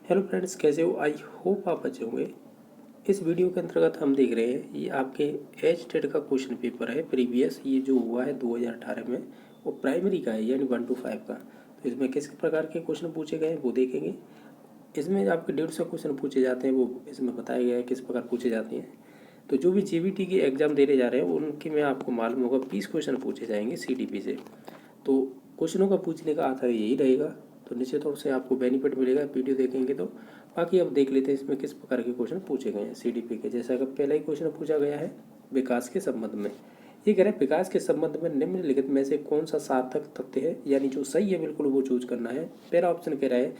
Hello friends, कैसे हो? I hope आप अच्छे होंगे। इस वीडियो के अंतर्गत हम देख रहे हैं ये आपके एच टेट का क्वेश्चन पेपर है प्रीवियस, ये जो हुआ है 2018 में, वो प्राइमरी का है यानी 1 to 5 का। तो इसमें किस प्रकार के क्वेश्चन पूछे गए हैं वो देखेंगे। इसमें आपके 150 क्वेश्चन पूछे जाते हैं, वो इसमें बताया गया है किस प्रकार पूछे जाते हैं। तो जो भी JBT की एग्ज़ाम देने जा रहे हैं उनके में आपको मालूम होगा 20 क्वेश्चन पूछे जाएंगे CDP से। तो क्वेश्चनों का पूछने का आधार यही रहेगा, तो निश्चित तौर से आपको बेनिफिट मिलेगा वीडियो देखेंगे तो। बाकी अब देख लेते हैं इसमें किस प्रकार के क्वेश्चन पूछे गए हैं CDP के। जैसा कि पहला ही क्वेश्चन पूछा गया है विकास के संबंध में। ये कह रहा है विकास के संबंध में निम्नलिखित में से कौन सा सार्थक तथ्य है, यानी जो सही है बिल्कुल वो चूज करना है। पहला ऑप्शन कह रहा है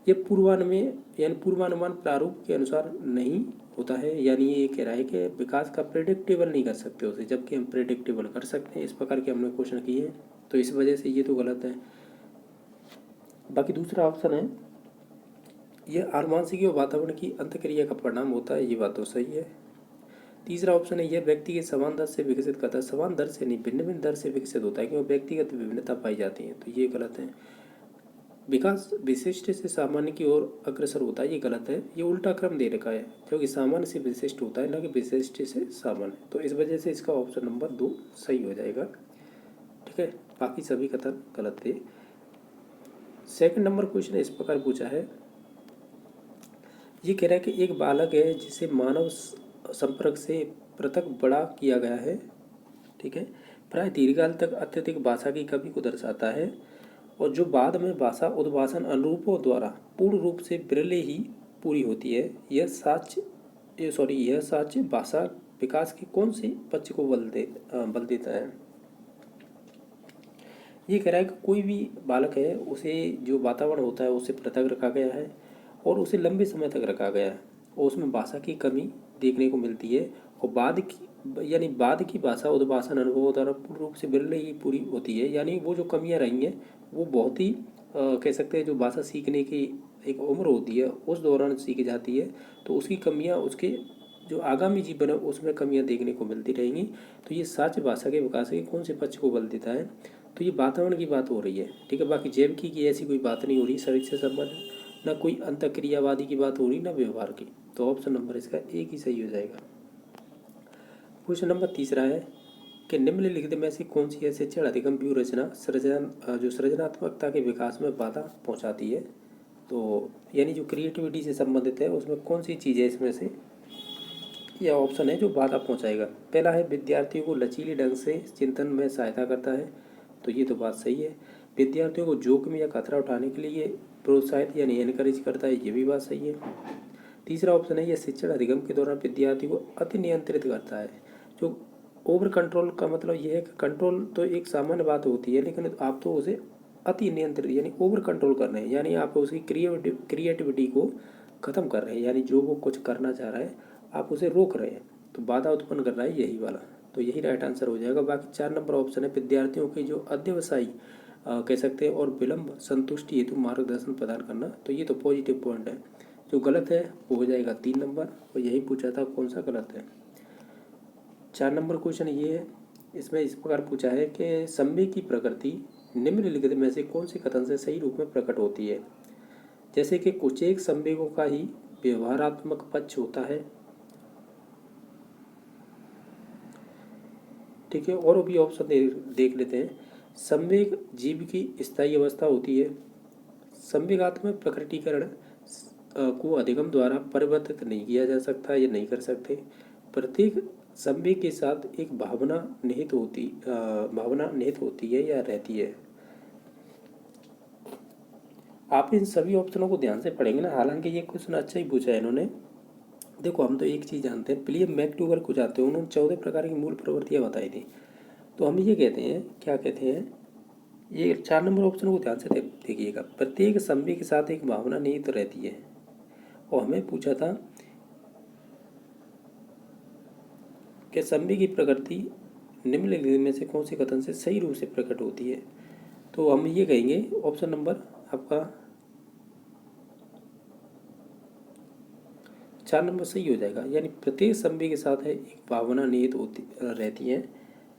ये पूर्वानुमान प्रारूप के अनुसार नहीं होता है, यानी ये कह रहा है कि विकास का प्रेडिक्टेबल नहीं कर सकते उसे, जबकि हम प्रेडिक्टेबल कर सकते हैं। इस प्रकार के हमने क्वेश्चन किए हैं, तो इस वजह से ये तो गलत है। बाकी दूसरा ऑप्शन है ये आनुवांशिकी और वातावरण की अंतःक्रिया का परिणाम होता है, ये बात तो सही है। तीसरा ऑप्शन है यह व्यक्ति के समान दर से विकसित करता है, समान दर से नहीं भिन्न भिन्न दर से विकसित होता है, क्योंकि व्यक्तिगत विभिन्नता पाई जाती है, तो ये गलत है। विकास विशिष्ट से सामान्य की ओर अग्रसर होता है, ये गलत है। ये उल्टा क्रम दे रखा है, क्योंकि सामान्य से विशिष्ट होता है, ना कि विशिष्ट से सामान्य। तो इस वजह से इसका ऑप्शन नंबर 2 सही हो जाएगा। ठीक है, बाकी सभी कथन गलत थे। सेकंड नंबर क्वेश्चन इस प्रकार पूछा है, ये कह रहा है कि एक बालक है जिसे मानव संपर्क से पृथक बड़ा किया गया है, ठीक है, प्राय दीर्घकाल तक अत्यधिक भाषा की कमी को दर्शाता है, और जो बाद में भाषा उद्भाषण अनुरूपों द्वारा पूर्ण रूप से विरले ही पूरी होती है। यह साक्ष्य भाषा विकास के कौन से पक्ष को बल देता है। ये कह रहा है कि कोई भी बालक है उसे जो वातावरण होता है उससे पृथक रखा गया है और उसे लंबे समय तक रखा गया है, और उसमें भाषा की कमी देखने को मिलती है, और बाद की भाषा उद्भाषण अनुभवों द्वारा पूर्ण रूप से विरले ही पूरी होती है। यानी वो जो कमियां रही हैं वो बहुत ही कह सकते हैं, जो भाषा सीखने की एक उम्र होती है उस दौरान सीखी जाती है, तो उसकी कमियां उसके जो आगामी जीवन है उसमें कमियां देखने को मिलती रहेंगी। तो ये साक्ष्य भाषा के विकास के कौन से पक्ष को बल देता है, तो ये वातावरण की बात हो रही है। ठीक है, बाकी जैविकी की ऐसी कोई बात नहीं हो रही, शरीर से संबंध ना कोई अंतःक्रियावादी की बात हो रही ना व्यवहार की। तो ऑप्शन नंबर इसका एक ही सही हो जाएगा। क्वेश्चन नंबर तीसरा है कि निम्नलिखित में से कौन सी है शिक्षण अधिगम व्यूह रचना जो सृजनात्मकता के विकास में बाधा पहुंचाती है। तो यानी जो क्रिएटिविटी से संबंधित है उसमें कौन सी चीज़ है इसमें से, यह ऑप्शन है जो बाधा पहुंचाएगा। पहला है विद्यार्थियों को लचीले ढंग से चिंतन में सहायता करता है, तो ये तो बात सही है। विद्यार्थियों को जोखिम या खतरा उठाने के लिए प्रोत्साहित यानी एनकरेज करता है, ये भी बात सही है। तीसरा ऑप्शन है यह शिक्षण अधिगम के दौरान विद्यार्थी को अति नियंत्रित करता है। जो ओवर कंट्रोल का मतलब यह है कि कंट्रोल तो एक सामान्य बात होती है, लेकिन आप तो उसे अति नियंत्रित यानी ओवर कंट्रोल कर रहे हैं, यानी आप उसकी क्रिएटिविटी को ख़त्म कर रहे हैं, यानी जो वो कुछ करना चाह रहा है आप उसे रोक रहे हैं, तो बाधा उत्पन्न कर रहा है यही वाला, तो यही राइट आंसर हो जाएगा। बाकी 4 नंबर ऑप्शन है विद्यार्थियों की जो अध्यवसायी कह सकते हैं और विलंब संतुष्टि हेतु मार्गदर्शन प्रदान करना, तो ये तो पॉजिटिव पॉइंट है। जो गलत है वो हो जाएगा 3 नंबर, और यही पूछा था कौन सा गलत है। 4 नंबर क्वेश्चन ये है, इसमें इस प्रकार पूछा है कि संवेग की प्रकृति निम्नलिखित में से कौन से कथन से सही रूप में प्रकट होती है। जैसे कि कुछ एक संवेगों का ही व्यवहारात्मक पक्ष होता है, ठीक है, और भी ऑप्शन देख लेते हैं। संवेग जीव की स्थायी अवस्था होती है। संवेगात्मक प्रकटीकरण को अधिगम द्वारा परिवर्तित नहीं किया जा सकता, या नहीं कर सकते। प्रत्येक संवेग के साथ एक भावना निहित होती है या रहती है। आप इन सभी ऑप्शनों को ध्यान से पढ़ेंगे ना, हालांकि ये क्वेश्चन अच्छा ही पूछा है इन्होंने। देखो हम तो एक चीज़ जानते हैं, विलियम मैक्टूगर को जानते हैं, उन्होंने 14 प्रकार की मूल प्रवृत्तियाँ बताई थी। तो हम ये कहते हैं, क्या कहते हैं, ये 4 नंबर ऑप्शन को ध्यान से देखिएगा। प्रत्येक संवेग के साथ एक भावना निहित रहती है, और हमें पूछा था कि संवेग की प्रकृति निम्नलिखित में से कौन से कथन से सही रूप से प्रकट होती है। तो हम ये कहेंगे ऑप्शन नंबर आपका 4 नंबर सही हो जाएगा, यानी प्रत्येक संवेग के साथ है एक भावना निहित होती रहती है,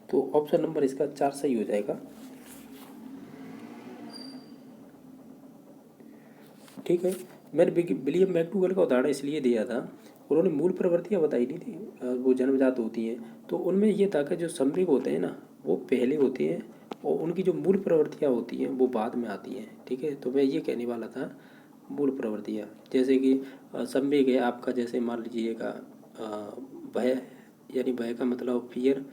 तो ऑप्शन नंबर इसका 4 सही हो जाएगा। ठीक है, मैंने विलियम मैक्डूगल का उदाहरण इसलिए दिया था, उन्होंने मूल प्रवृत्तियाँ बताई नहीं थी, वो जन्मजात होती हैं। तो उनमें ये था कि जो संवेग होते हैं ना वो पहले होते हैं और उनकी जो मूल प्रवृत्तियाँ होती हैं वो बाद में आती हैं। ठीक है, तो मैं ये कहने वाला था मूल प्रवृत्तियाँ, जैसे कि संवेग है आपका, जैसे मान लीजिएगा भय, यानी भय का मतलब फियर।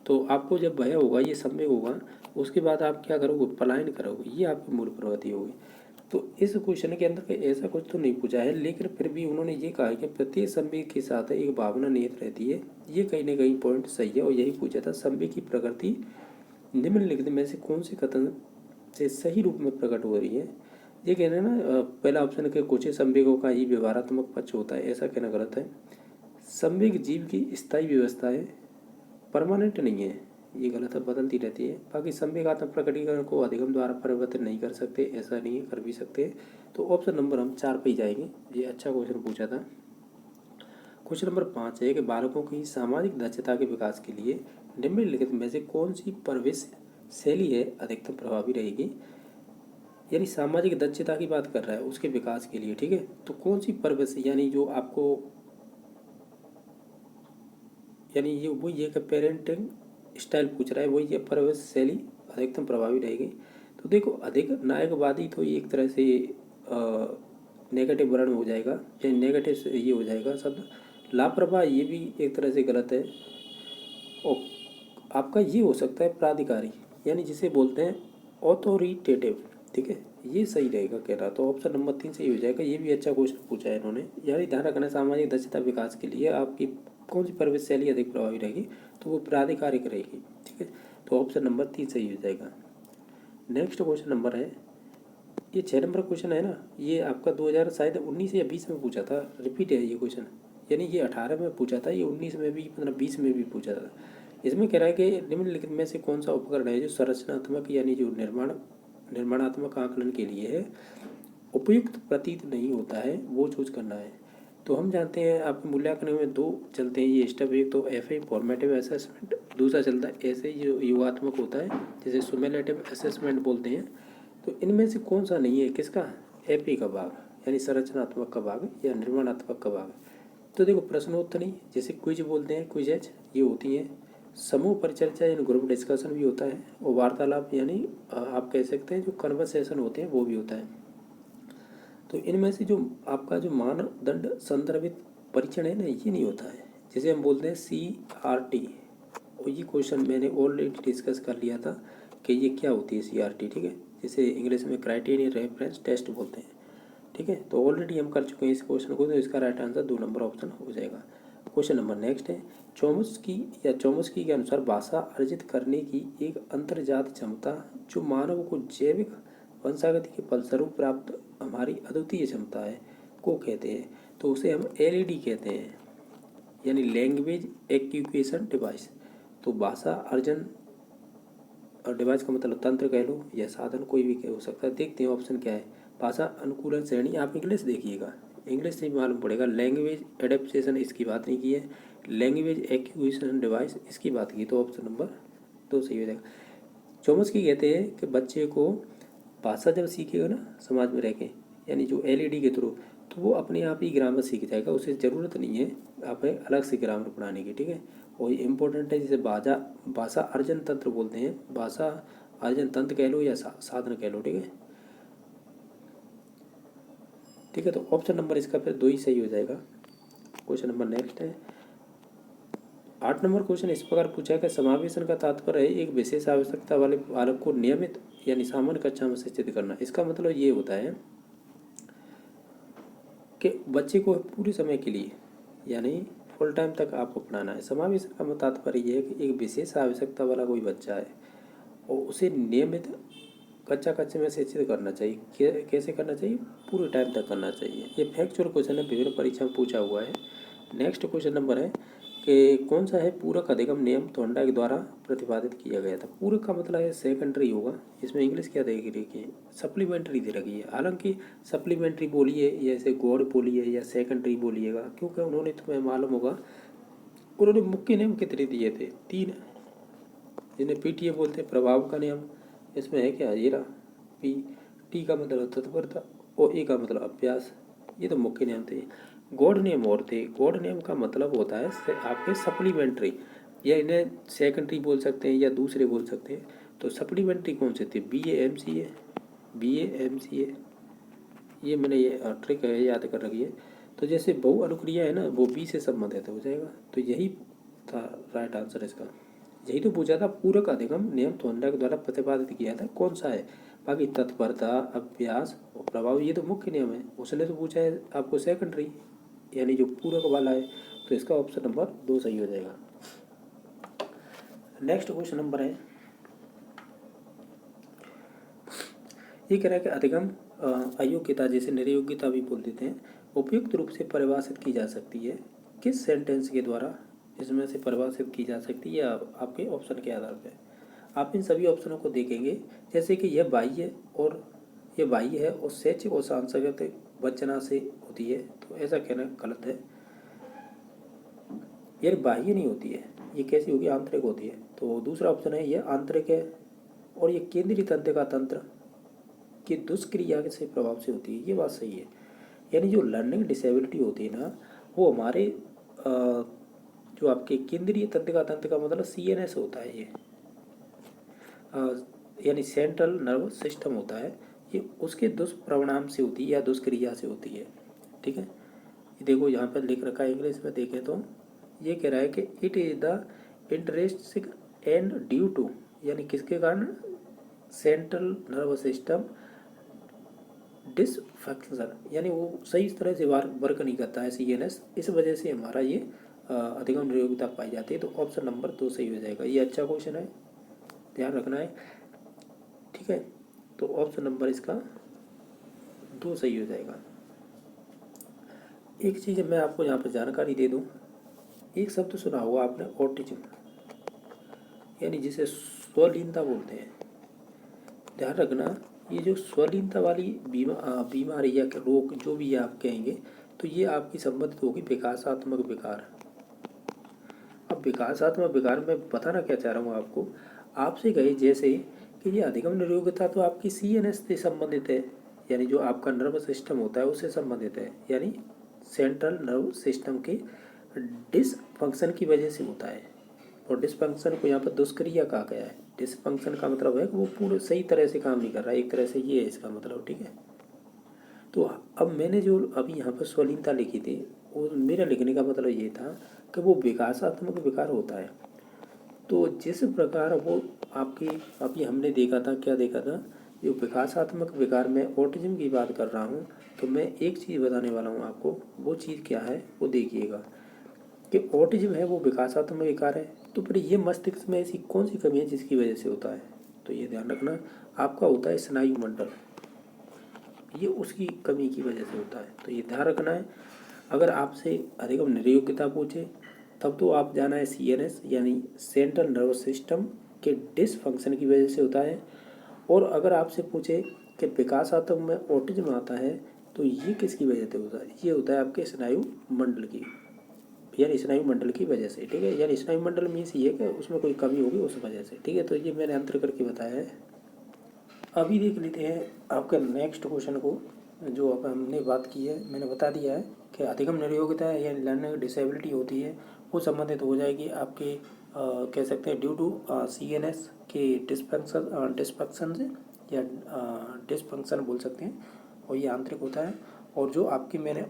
तो आपको जब भय होगा, ये संवेग होगा, उसके बाद आप क्या करोगे, पलायन करोगे, ये आपकी मूल प्रवृत्ति होगी। तो इस क्वेश्चन के अंदर ऐसा कुछ तो नहीं पूछा है, लेकिन फिर भी उन्होंने ये कहा है कि प्रत्येक संवेग के साथ एक भावना निहित रहती है। ये कहीं ना कहीं पॉइंट सही है, और यही पूछा था, संवेग की प्रकृति निम्नलिखित में से कौन से कथन से सही रूप में प्रकट हो रही है। ये कहना है ना, पहला ऑप्शन है कि कुछ संवेगों का ही व्यवहारात्मक पक्ष होता है, ऐसा कहना गलत है। संवेग जीव की स्थायी व्यवस्था है, परमानेंट नहीं है, ये गलत है, बदलती रहती है। बाकी संवेगात्मक प्रकटीकरण को अधिगम द्वारा परिवर्तन नहीं कर सकते, ऐसा नहीं है, कर भी सकते हैं। तो ऑप्शन नंबर हम 4 पे ही जाएंगे, ये अच्छा क्वेश्चन पूछा था। क्वेश्चन नंबर 5 है कि बालकों की सामाजिक दक्षता के विकास के लिए निम्नलिखित में से कौन सी प्रवेश शैली है अधिकतम प्रभावी रहेगी। यानी सामाजिक दक्षता की बात कर रहा है, उसके विकास के लिए। ठीक है, तो कौन सी प्रवेश, यानी जो आपको, यानी ये वही है कि पेरेंटिंग स्टाइल पूछ रहा है, वही है प्रवेश शैली अधिकतम प्रभावी रहेगी। तो देखो, अधिक नायकवादी तो ये एक तरह से नेगेटिव वर्ण हो जाएगा, या नेगेटिव से ये हो जाएगा शब्द। लापरवाह ये भी एक तरह से गलत है। और आपका ये हो सकता है प्राधिकारी, यानी जिसे बोलते हैं ऑथोरिटेटिव। ठीक है, ये सही रहेगा कहना, तो ऑप्शन नंबर 3 सही हो जाएगा। ये भी अच्छा क्वेश्चन पूछा है इन्होंने। यानी ध्यान रखना, सामाजिक दक्षता विकास के लिए आपकी कौन सी प्रवेश शैली अधिक प्रभावी रहेगी, तो वो प्राधिकारिक रहेगी। ठीक है, तो ऑप्शन नंबर 3 सही हो जाएगा। नेक्स्ट क्वेश्चन नंबर है, ये 6 नंबर क्वेश्चन है ना, ये आपका 2000 शायद 19 या 20 में पूछा था, रिपीट है ये क्वेश्चन। यानी ये 18 में पूछा था, ये 19 में भी, मतलब 20 में भी पूछा था। इसमें कह रहा है कि निम्नलिखित में से कौन सा उपकरण है जो संरचनात्मक यानी जो निर्माणात्मक आकलन के लिए है उपयुक्त प्रतीत नहीं होता है, वो चूज करना है। तो हम जानते हैं आपके मूल्यांकन में 2 चलते हैं ये स्टेप, एक तो FA फॉर्मेटिव असेसमेंट, दूसरा चलता है ऐसे जो युगात्मक होता है, जिसे सुमेलेटिव असेसमेंट बोलते हैं। तो इनमें से कौन सा नहीं है, किसका, FA का भाग, यानी संरचनात्मक का भाग या निर्माणात्मक का भाग। तो देखो, प्रश्नोत्तरी जैसे क्विज बोलते हैं, क्विजेज ये होती हैं। समूह परिचर्चा यानी ग्रुप डिस्कशन भी होता है, और वार्तालाप यानी आप कह सकते हैं जो कन्वर्सेशन होते हैं वो भी होता है। तो इनमें से जो आपका जो मानदंड संदर्भित परीक्षण है ना, ये नहीं होता है, जिसे हम बोलते हैं CRT। और ये क्वेश्चन मैंने ऑलरेडी डिस्कस कर लिया था कि ये क्या होती है CRT। ठीक है, जिसे इंग्लिश में क्राइटेरियन रेफरेंस टेस्ट बोलते हैं। ठीक है, तो ऑलरेडी हम कर चुके हैं इस क्वेश्चन को, तो इसका राइट आंसर 2 नंबर ऑप्शन हो जाएगा। क्वेश्चन नंबर नेक्स्ट है, चोम्स्की के अनुसार भाषा अर्जित करने की एक अंतर्जात क्षमता जो मानव को जैविक वंशागति के फलस्वरूप प्राप्त हमारी अद्वितीय क्षमता है को कहते हैं। तो उसे हम LED कहते हैं, यानी लैंग्वेज एक्विजिशन डिवाइस। तो भाषा अर्जन और डिवाइस का मतलब तंत्र कह लो या साधन, कोई भी हो सकता है। देखते हैं ऑप्शन क्या है, भाषा अनुकूलन श्रेणी। आप इंग्लिश देखिएगा, इंग्लिश से मालूम पड़ेगा। लैंग्वेज एडेप्टेशन इसकी बात नहीं की है, लैंग्वेज एक्विजिशन डिवाइस इसकी बात की, तो ऑप्शन नंबर 2 सही हो जाएगा। चोम्स्की कहते हैं कि बच्चे को भाषा जब सीखेगा ना समाज में रह के, यानी जो LED के थ्रू, तो वो अपने आप ही ग्रामर सीख जाएगा, उसे ज़रूरत नहीं है आप अलग से ग्रामर पढ़ाने की। ठीक है, और ये इम्पोर्टेंट है, जिसे भाषा अर्जन तंत्र बोलते हैं, भाषा अर्जन तंत्र कह लो या साधन कह लो। ठीक है, ठीक है, तो ऑप्शन नंबर इसका फिर 2 ही सही हो जाएगा। क्वेश्चन नंबर नेक्स्ट है, 8 नंबर क्वेश्चन इस प्रकार पूछा है कि समावेशन का तात्पर्य है एक विशेष आवश्यकता वाले बालक को नियमित यानी सामान्य कक्षा में शिक्षित करना। इसका मतलब ये होता है कि बच्चे को पूरे समय के लिए यानी फुल टाइम तक आपको पढ़ाना है। समावेशन का तात्पर्य ये है कि एक विशेष आवश्यकता वाला कोई बच्चा है और उसे नियमित कक्षा में शिक्षित करना चाहिए। कैसे करना चाहिए, पूरे टाइम तक करना चाहिए। ये फैक्चुअल क्वेश्चन है, विभिन्न परीक्षा में पूछा हुआ है। नेक्स्ट क्वेश्चन नंबर है कि कौन सा है पूरक अधिगम नियम थोंडाई के द्वारा प्रतिपादित किया गया था। पूरक का मतलब है सेकेंडरी होगा, इसमें इंग्लिश क्या देगी, देखिए सप्लीमेंट्री दे रखी है। हालांकि सप्लीमेंट्री बोलिए या ऐसे गॉड बोलिए या सेकेंडरी बोलिएगा, क्योंकि उन्होंने, तुम्हें मालूम होगा, उन्होंने मुख्य नियम कितने दिए थे, 3, जिन्हें PTA बोलते हैं, प्रभाव का नियम। इसमें है क्या, ये रहा P, T का मतलब तत्परता और A का मतलब अभ्यास। ये तो मुख्य नियम थे। गॉड नेम और थे। गॉड नेम का मतलब होता है आपके सप्लीमेंट्री, या इन्हें सेकेंडरी बोल सकते हैं या दूसरे बोल सकते हैं। तो सप्लीमेंट्री कौन से थे? BAMCA, BAMCA, ये मैंने ये ट्रिक है याद कर रखी है। तो जैसे बहु अनुक्रिया है ना, वो बी से संबंधित हो जाएगा। तो यही था राइट आंसर इसका। यही तो पूछा था, पूरक अधिगम नियम थोरंडा के द्वारा प्रतिपादित किया था, कौन सा है? बाकी तत्परता, अभ्यास और प्रभाव ये तो मुख्य नियम है। उसने तो पूछा है आपको सेकेंडरी, यानी जो पूरक वाला है। तो इसका ऑप्शन नंबर 2 सही हो जाएगा। नेक्स्ट क्वेश्चन नंबर है, ये कह रहा है कि अधिगम अयोग्यता, जैसे निर्योग्यता भी बोल देते हैं, उपयुक्त रूप से परिभाषित की जा सकती है किस सेंटेंस के द्वारा इसमें से परिभाषित की जा सकती है, या आपके ऑप्शन के आधार पर। आप इन सभी ऑप्शनों को देखेंगे, जैसे कि यह बाह्य और यह बाह्य है और शैक्षिक और सांस्कृतिक वंचना से होती है, तो ऐसा कहना गलत है। यह बाह्य नहीं होती है, ये कैसी होगी? आंतरिक होती है। तो दूसरा ऑप्शन है यह आंतरिक है और ये केंद्रीय तंत्र का तंत्र की दुष्क्रिया से प्रभाव से होती है, ये बात सही है। यानी जो लर्निंग डिसेबिलिटी होती है ना, वो हमारे जो आपके केंद्रीय तंत्र का मतलब CNS होता है, ये यानी सेंट्रल नर्वस सिस्टम होता है, ये उसके दुष्परिणाम से होती है या दुष्क्रिया से होती है। ठीक है, ये देखो यहाँ पर लिख रखा है इंग्लिश में, देखें तो ये कह रहा है कि it is the interesting and due to, यानी किसके कारण? सेंट्रल नर्वस सिस्टम डिसफंक्शन, यानी वो सही तरह से वर्क नहीं करता है CNS, इस वजह से हमारा ये अधिगम निरोगिता पाई जाती है। तो ऑप्शन नंबर 2 सही हो जाएगा। ये अच्छा क्वेश्चन है, ध्यान रखना है। ठीक है, तो ऑप्शन नंबर इसका 2 सही हो जाएगा। एक चीज़ मैं आपको यहाँ पर जानकारी दे दूँ, एक शब्द सुना होगा आपने, ऑटिज्म, यानी जिसे स्वलीनता बोलते हैं। ध्यान रखना, ये जो स्वलीनता वाली बीमारी या रोग जो भी आप कहेंगे, तो ये आपकी संबंधित होगी विकासात्मक विकार। अब विकासात्मक विकार में बताना क्या चाह रहा हूँ आपको, आपसे कहे जैसे कि ये अधिगम निरोगिता तो आपकी CNS से संबंधित है, यानी जो आपका नर्वस सिस्टम होता है उससे संबंधित है, यानी सेंट्रल नर्व सिस्टम के डिसफंक्शन की वजह से होता है। और डिसफंक्शन को यहाँ पर दुष्क्रिया कहा गया है। डिसफंक्शन का मतलब है कि वो पूरे सही तरह से काम नहीं कर रहा है, एक तरह से ये है इसका मतलब। ठीक है, तो अब मैंने जो अभी यहाँ पर स्वलीनता लिखी थी, वो मेरा लिखने का मतलब ये था कि वो विकासात्मक विकार होता है। तो जिस प्रकार वो आपकी अभी हमने देखा था, क्या देखा था, जो विकासात्मक विकार में ऑटिज्म की बात कर रहा हूँ, तो मैं एक चीज़ बताने वाला हूँ आपको, वो चीज़ क्या है वो देखिएगा कि ऑटिज्म है वो विकासात्मक विकार है। तो फिर ये मस्तिष्क में ऐसी कौन सी कमी है जिसकी वजह से होता है? तो ये ध्यान रखना, आपका होता है स्नायु मंडल, ये उसकी कमी की वजह से होता है। तो ये ध्यान रखना है। अगर आपसे अधिगम निर्योग्यता पूछे तब तो आप जाना है CNS, यानी सेंट्रल नर्वस सिस्टम के डिसफंक्शन की वजह से होता है। और अगर आपसे पूछे कि विकासात्मक में ऑटिज्म आता है, तो ये किसकी वजह से होता है? ये होता है आपके स्नायु मंडल की, यानी स्नायु मंडल की वजह से। ठीक है, यानी स्नायु मंडल मीन्स ये कि उसमें कोई कमी होगी उस वजह से। ठीक है, तो ये मैंने अंतर करके बताया है। अभी देख लेते हैं आपका नेक्स्ट क्वेश्चन को, जो अब हमने बात की है, मैंने बता दिया है कि अधिगम निर्योग्यता है या लर्निंग डिसेबिलिटी होती है, वो संबंधित हो जाएगी आपके कह सकते हैं ड्यू टू CNS के डिस्फंक्शन से, या डिसफंक्शन बोल सकते हैं, और ये आंतरिक होता है। और जो आपकी मैंने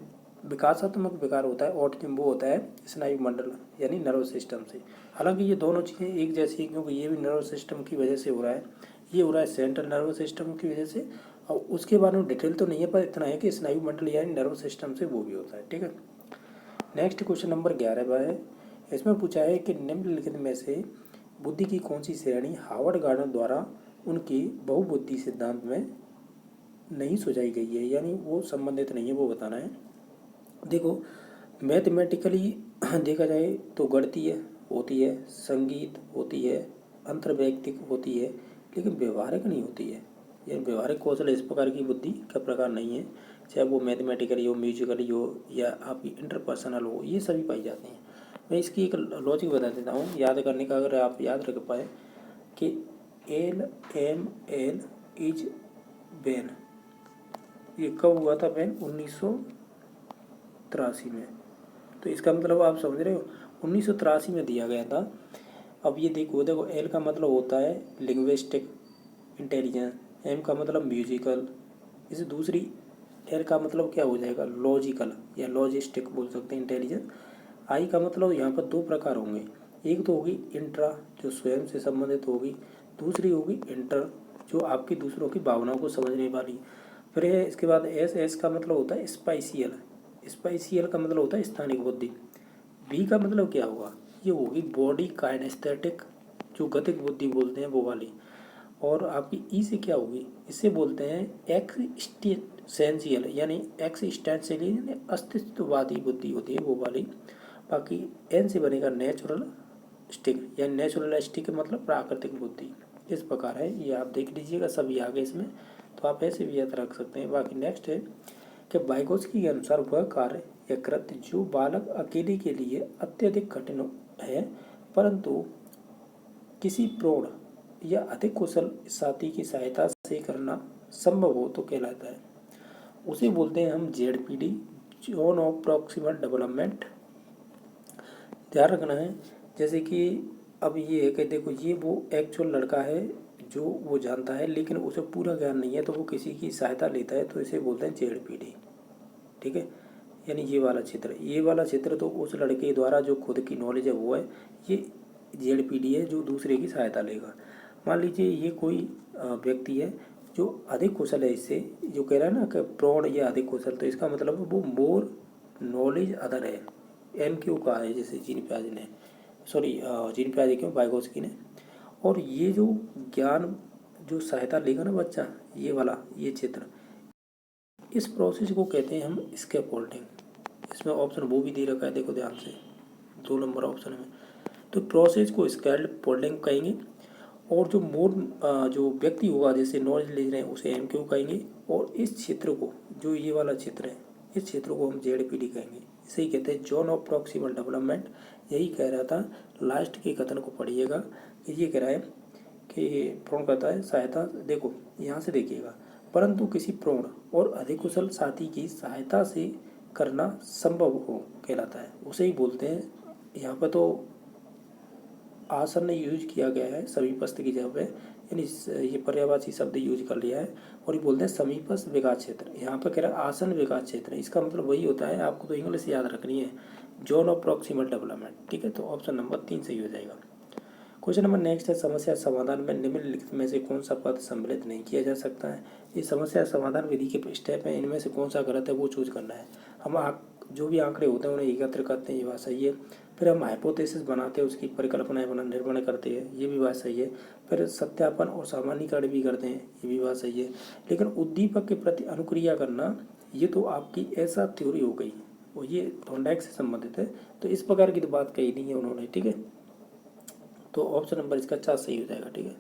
विकासात्मक विकार होता है ऑटिज्म, वो होता है स्नायु मंडल यानी नर्वस सिस्टम से। हालांकि ये दोनों चीज़ें एक जैसी हैं, क्योंकि ये भी नर्वस सिस्टम की वजह से हो रहा है, ये हो रहा है सेंट्रल नर्वस सिस्टम की वजह से। और उसके बारे में डिटेल तो नहीं है, पर इतना है कि स्नायु मंडल यानी नर्वस सिस्टम से वो भी होता है। ठीक है, नेक्स्ट क्वेश्चन नंबर 11 है। इसमें पूछा है कि निम्नलिखित में से बुद्धि की कौन सी श्रेणी हार्वर्ड गार्डन द्वारा उनकी बहुबुद्धि सिद्धांत में नहीं सुझाई गई है, यानी वो संबंधित नहीं है, वो बताना है। देखो, मैथमेटिकली देखा जाए तो गणितीय होती है, संगीत होती है, अंतर्वैयक्तिक होती है, लेकिन व्यवहारिक नहीं होती है। ये व्यवहारिक कौशल इस प्रकार की बुद्धि का प्रकार नहीं है, चाहे वो मैथमेटिकली हो, म्यूजिकली हो, या आपकी इंटरपर्सनल हो, ये सभी पाई जाती हैं। मैं इसकी एक लॉजिक बता देता हूँ याद करने का, अगर आप याद रख पाए कि LML इज बैन, ये कब हुआ था बैन? 1983 में। तो इसका मतलब आप समझ रहे हो, 1983 में दिया गया था। अब ये देखो देखो, एल का मतलब होता है लिंग्विस्टिक इंटेलिजेंस, एम का मतलब म्यूजिकल, इसे दूसरी एल का मतलब क्या हो जाएगा, लॉजिकल या लॉजिस्टिक बोल सकते हैं इंटेलिजेंस। आई का मतलब यहाँ पर दो प्रकार होंगे, एक तो होगी इंट्रा जो स्वयं से संबंधित होगी, दूसरी होगी इंटर जो आपकी दूसरों की भावनाओं को समझने वाली। फिर है इसके बाद एस, एस का मतलब होता है स्पाइसियल, स्पाइसियल का मतलब होता है स्थानिक बुद्धि। बी का मतलब क्या होगा, ये होगी बॉडी काइनेस्थेटिक जो गतिक बुद्धि बोलते हैं वो वाली। और आपकी ई से क्या होगी, इसे बोलते हैं एक्सिस्टेंशियल यानी एक्सिस्टेंशियल यानी अस्तित्ववादी बुद्धि होती है वो वाली। बाकी एन से बनेगा नेचुरल स्टिक यानी नेचुरलिस्टिक मतलब प्राकृतिक बुद्धि। इस प्रकार है, ये आप देख लीजिएगा सभी आगे इसमें, तो आप ऐसे भी याद रख सकते हैं। बाकी नेक्स्ट है कि वाइगोत्स्की के अनुसार वह कार्य या कृत्य जो बालक अकेले के लिए अत्यधिक कठिन है परंतु किसी प्रौढ़ या अधिक कुशल साथी की सहायता से करना संभव हो तो कहलाता है, उसे बोलते हैं हम ZPD, zone of proximal development. ध्यान रखना है, जैसे कि अब ये है कि देखो ये वो एक्चुअल लड़का है जो वो जानता है लेकिन उसे पूरा ज्ञान नहीं है तो वो किसी की सहायता लेता है, तो इसे बोलते हैं जेडपीडी। ठीक है, यानी ये वाला क्षेत्र, ये वाला क्षेत्र तो उस लड़के द्वारा जो खुद की नॉलेज है वो है, ये जेडपीडी है जो दूसरे की सहायता लेगा। मान लीजिए ये कोई व्यक्ति है जो अधिक कुशल है, इससे जो कह रहा है ना कि प्रौढ़ या अधिक कुशल, तो इसका मतलब वो मोर नॉलेज अदर है, एम क्यू का है जैसे जीन प्याज ने, सॉरी जीन प्याज क्यों वाइगोत्स्की ने। और ये जो ज्ञान जो सहायता लेगा ना बच्चा, ये वाला ये क्षेत्र, इस प्रोसेस को कहते हैं हम स्कैफोल्डिंग। इसमें ऑप्शन वो भी दे रखा है, देखो ध्यान से, 2 नंबर ऑप्शन में। तो प्रोसेस को स्कैफोल्डिंग कहेंगे। और जो मोर जो व्यक्ति होगा जैसे नॉलेज ले रहे हैं उसे एम क्यू कहेंगे। और इस क्षेत्र को, जो ये वाला क्षेत्र है, इस क्षेत्र को हम जेडपीडी कहेंगे। इसे ही कहते हैं जोन ऑफ प्रॉक्सिमल डेवलपमेंट। यही कह रहा था, लास्ट के कथन को पढ़िएगा। ये कह रहा है कि प्रौढ़ करता है सहायता, देखो यहाँ से देखिएगा, परंतु किसी प्रौढ़ और अधिक कुशल साथी की सहायता से करना संभव हो कहलाता है, उसे ही बोलते हैं। यहाँ पर तो आसन यूज किया गया है समीपस्थ की जगह पे, यानी ये पर्यायवाची शब्द यूज कर लिया है और ये बोलते हैं समीपस्थ विकास क्षेत्र। यहाँ पर कह रहा है आसन विकास क्षेत्र, इसका मतलब वही होता है, आपको तो इंग्लिश याद रखनी है, जोन ऑफ प्रॉक्सिमल डेवलपमेंट। ठीक है, तो ऑप्शन नंबर 3 सही हो जाएगा। क्वेश्चन नंबर नेक्स्ट है, समस्या समाधान में निम्नलिखित में से कौन सा पद सम्मिलित नहीं किया जा सकता है। ये समस्या समाधान विधि के स्टेप हैं, इनमें से कौन सा गलत है वो चूज करना है। हम जो भी आंकड़े होते हैं उन्हें एकत्र करते हैं, ये बात सही है। फिर हम हाइपोथेसिस बनाते हैं, उसकी परिकल्पनाएं निर्माण करते हैं, ये भी बात सही है। फिर सत्यापन और सामान्यीकरण भी करते हैं, ये भी बात सही है। लेकिन उद्दीपक के प्रति अनुक्रिया करना, ये तो आपकी ऐसा थ्योरी हो गई, और ये थॉर्नडाइक से संबंधित है, तो इस प्रकार की तो बात कही नहीं है उन्होंने। ठीक है, तो ऑप्शन नंबर इसका 4 सही हो जाएगा। ठीक है,